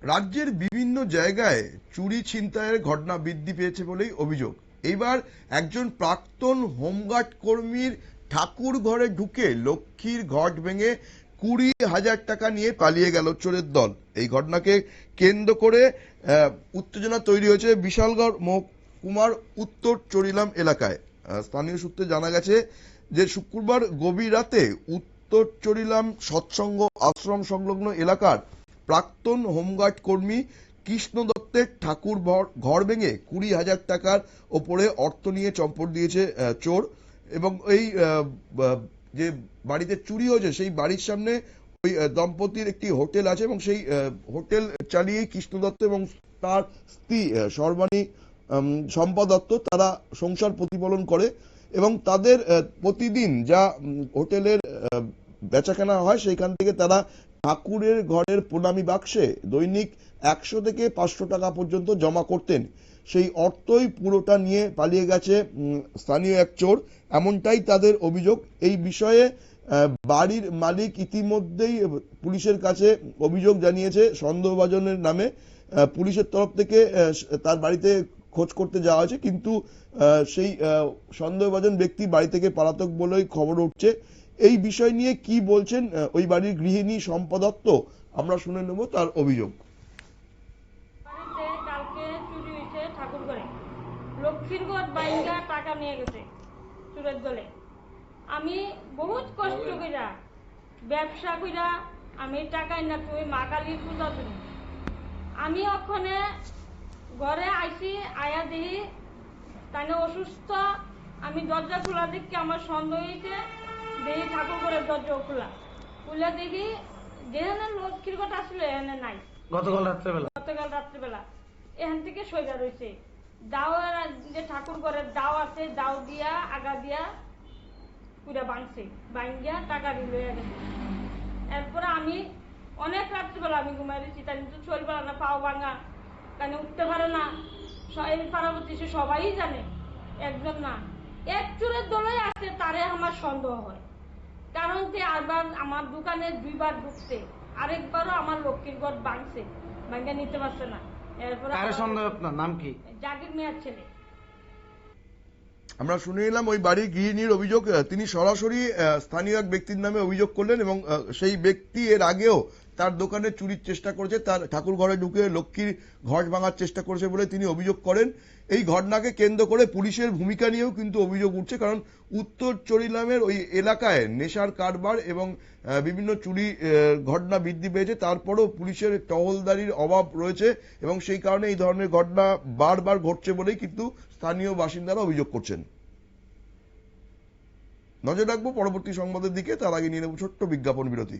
রাজ্যের বিভিন্ন জায়গায় চুরি ছিনতাইয়ের ঘটনা বৃদ্ধি পেয়েছে বলেই অভিযোগ। এইবার একজন প্রাক্তন হোমগার্ড কর্মীর ঠাকুর ঘরে ঢুকে লক্ষ্মীর ঘট ভেঙে 20,000 টাকা নিয়ে পালিয়ে গেল চোরের দল। এই ঘটনাকে কেন্দ্র করে উত্তেজনা তৈরি হয়েছে বিশালগড় মহকুমার উত্তর চরিলাম এলাকায়। স্থানীয় সূত্রে জানা গেছে যে শুক্রবার গভীর রাতে উত্তর চরিলাম সৎসঙ্গ আশ্রম সংলগ্ন এলাকার প্রাক্তন হোমগার্ড কর্মী কৃষ্ণ দত্তের ঠাকুর ঘর ভেঙে 20,000 টাকার ওপরে অর্থ নিয়ে চম্পট দিয়েছে চোর। এবং এই যে বাড়িতে চুরি হয়েছে সেই বাড়ির সামনে ওই দম্পতির একটি হোটেল আছে এবং সেই হোটেল চালিয়ে কৃষ্ণ দত্ত এবং তার স্ত্রী সর্বাণী শম্পা দত্ত তারা সংসার প্রতিপালন করে এবং তাদের প্রতিদিন যা হোটেলের বেচাকেনা হয় সেইখান থেকে তারা ঠাকুরের ঘরের প্রণামী বাক্সে দৈনিক 100 থেকে 500 টাকা পর্যন্ত জমা করতেন। সেই অর্থই পুরোটা নিয়ে পালিয়ে গেছে স্থানীয় এক চোর, এমনটাই তাদের অভিযোগ। এই বিষয়ে বাড়ির মালিক ইতিমধ্যেই পুলিশের কাছে অভিযোগ জানিয়েছে সন্দেহভাজনের নামে। পুলিশের তরফ থেকে তার বাড়িতে খোঁজ করতে যাওয়া হয়েছে, কিন্তু সেই সন্দেহভাজন ব্যক্তি বাড়ি থেকে পলাতক বলেই খবর উঠছে। এই বিষয় নিয়ে কি বলছেন ওই বাড়ির গৃহিণী শম্পা দত্ত, আমরা শুনে নেব তার অভিযোগ। কালকে চুরি হয়েছে ঠাকুর ঘরে, লক্ষ্মীর ঘর বাইঙ্গা টাকা নিয়ে গেছে চুরের দলে। আমি বহুত কষ্ট কইরা ব্যবসা কইরা আমি টাকা না তুই মা কালীর পূজা করি। আমি ওখানে ঘরে আইসি আয়া দেখি তাই অসুস্থ। আমি দরজা খোলা দেখি আমার সন্দেহ হয়েছে, দেখি ঠাকুর ঘরের দরজা খোলা, খুলে দেখি যেখানে লক্ষ্মীর ঘর আসলে এখানে নাই। গতকাল রাত্রেবেলা এখান থেকে সইরা রয়েছে দাও, যে ঠাকুর ঘরের দাও আছে দাও দিয়া আগা দিয়া পুরা ভাঙছে, ভাঙ্গিয়া টাকা লইয়া গেছে। এরপরে আমি অনেক রাত্রিবেলা আমি ঘুমাই রয়েছি, তাই কিন্তু শরীর পারে না, পাও ভাঙা, কেন উঠতে পারে না। এই পারাবতী সে সবাই জানে, একজন না এক চোরের দলেই আছে, তারে আমার সন্দেহ হয়। কারণ যে আবার আমার দোকানে 2বার ঢুকছে, আরেকবারও আমার লক্ষ্মীর ঘর ভাঙছে, ভাঙ্গা নিতে পারছে না। এরপরে আপনার নাম কি? জাগির মিয়ার ছেলে। আমরা শুনে এলাম ওই বাড়ির গৃহিণীর অভিযোগ। তিনি সরাসরি স্থানীয় এক ব্যক্তির নামে অভিযোগ করলেন এবং সেই ব্যক্তি এর আগেও তার দোকানে চুরির চেষ্টা করেছে, তার ঠাকুর ঘরে ঢুকে লক্ষ্মীর ঘট ভাঙার চেষ্টা করেছে বলে তিনি অভিযোগ করেন। এই ঘটনাকে কেন্দ্র করে পুলিশের ভূমিকা নিয়েও কিন্তু অভিযোগ উঠছে, কারণ উত্তর চরিলামের ওই এলাকায় নেশার কারবার এবং বিভিন্ন চুরি ঘটনা বৃদ্ধি পেয়েছে। তারপরও পুলিশের টহলদারির অভাব রয়েছে এবং সেই কারণে এই ধরনের ঘটনা বারবার ঘটছে বলেই কিন্তু স্থানীয় বাসিন্দারা অভিযোগ করছেন। নজর রাখবো পরবর্তী সংবাদের দিকে, তার আগে নিয়ে নেব ছোট্ট বিজ্ঞাপন বিরতি।